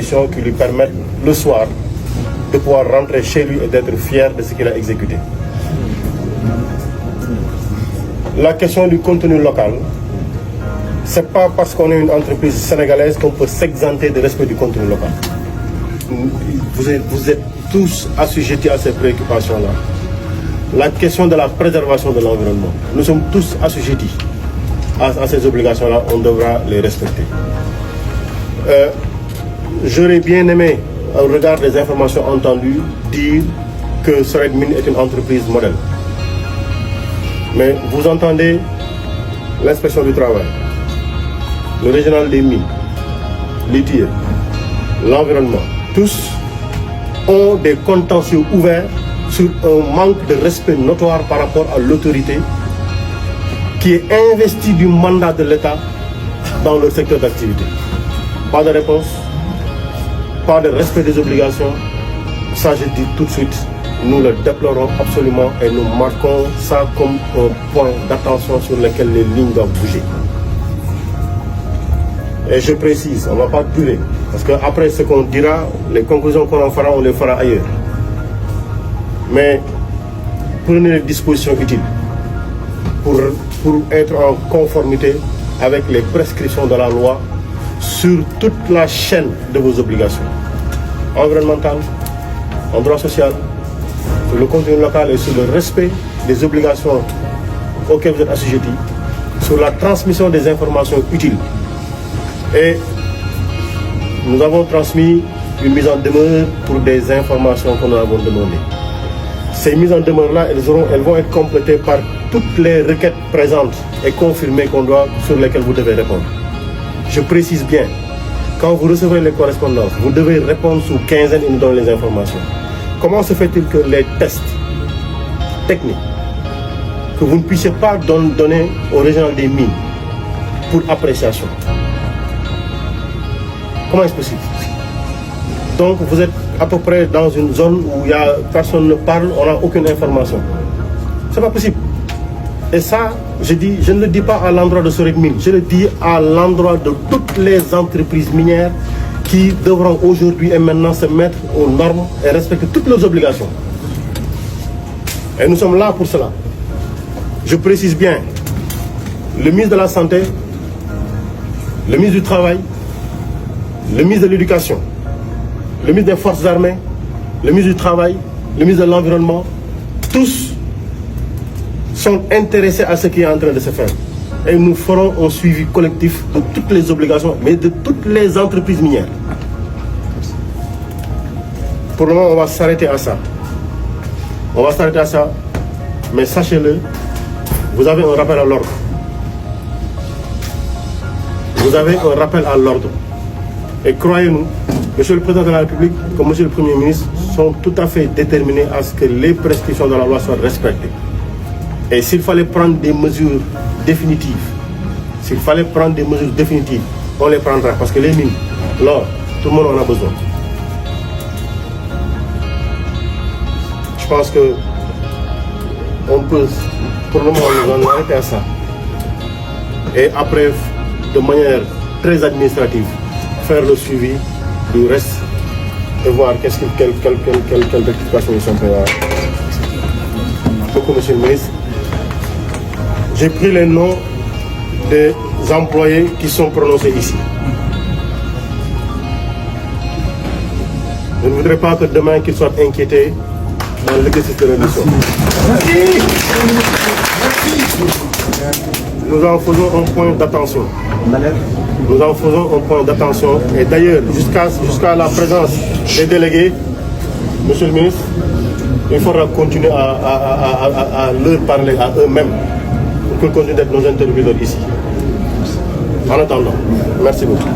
conditions qui lui permettent le soir de pouvoir rentrer chez lui et d'être fier de ce qu'il a exécuté. La question du contenu local, c'est pas parce qu'on est une entreprise sénégalaise qu'on peut s'exenter de respect du contenu local. Vous êtes tous assujettis à ces préoccupations-là. La question de la préservation de l'environnement, nous sommes tous assujettis à ces obligations-là, on devra les respecter. J'aurais bien aimé, au regard des informations entendues, dire que Sored Mines est une entreprise modèle. Mais vous entendez l'inspection du travail, le régional des mines, l'ITIE, l'environnement, tous ont des contentieux ouverts sur un manque de respect notoire par rapport à l'autorité qui est investie du mandat de l'État dans leur secteur d'activité. Pas de réponse, pas de respect des obligations. Ça, je dis tout de suite, nous le déplorons absolument et nous marquons ça comme un point d'attention sur lequel les lignes doivent bouger. Et je précise, on ne va pas durer, parce qu'après ce qu'on dira, les conclusions qu'on en fera, on les fera ailleurs. Mais prenez les dispositions utiles pour être en conformité avec les prescriptions de la loi sur toute la chaîne de vos obligations environnementales, en droit social, sur le contenu local et sur le respect des obligations auxquelles vous êtes assujettis, sur la transmission des informations utiles. Et nous avons transmis une mise en demeure pour des informations que nous avons demandées. Ces mises en demeure-là, elles vont être complétées par toutes les requêtes présentes et confirmées sur lesquelles vous devez répondre. Je précise bien, quand vous recevez les correspondances, vous devez répondre sous quinzaine et nous donner les informations. Comment se fait-il que les tests techniques, que vous ne puissiez pas donner au régional des mines pour appréciation? Comment est-ce possible? Donc vous êtes à peu près dans une zone où personne ne parle, on n'a aucune information. C'est pas possible. Et ça, je ne le dis pas à l'endroit de Sored Mines, je le dis à l'endroit de toutes les entreprises minières qui devront aujourd'hui et maintenant se mettre aux normes et respecter toutes leurs obligations. Et nous sommes là pour cela. Je précise bien, le ministre de la Santé, le ministre du Travail, le ministre de l'Éducation, le ministre des Forces armées, le ministre du Travail, le ministre de l'Environnement, tous sont intéressés à ce qui est en train de se faire. Et nous ferons un suivi collectif de toutes les obligations, mais de toutes les entreprises minières. Pour le moment, on va s'arrêter à ça. On va s'arrêter à ça, mais sachez-le, vous avez un rappel à l'ordre. Vous avez un rappel à l'ordre. Et croyez-nous, Monsieur le Président de la République, comme Monsieur le Premier ministre, sont tout à fait déterminés à ce que les prescriptions de la loi soient respectées. Et s'il fallait prendre des mesures définitives, on les prendra. Parce que les mines, l'or, tout le monde en a besoin. Je pense que on peut, pour le moment, nous en arrêter à ça. Et après, de manière très administrative, faire le suivi du reste et voir quelle rectification ils sont prêts à. Beaucoup, Monsieur le ministre. J'ai pris les noms des employés qui sont prononcés ici. Je ne voudrais pas que demain qu'ils soient inquiétés dans l'exercice de leur mission. Nous en faisons un point d'attention. Nous en faisons un point d'attention. Et d'ailleurs, jusqu'à la présence des délégués, Monsieur le ministre, il faudra continuer à leur parler à eux-mêmes pour qu'ils continuent d'être nos interlocuteurs ici. En attendant, merci beaucoup.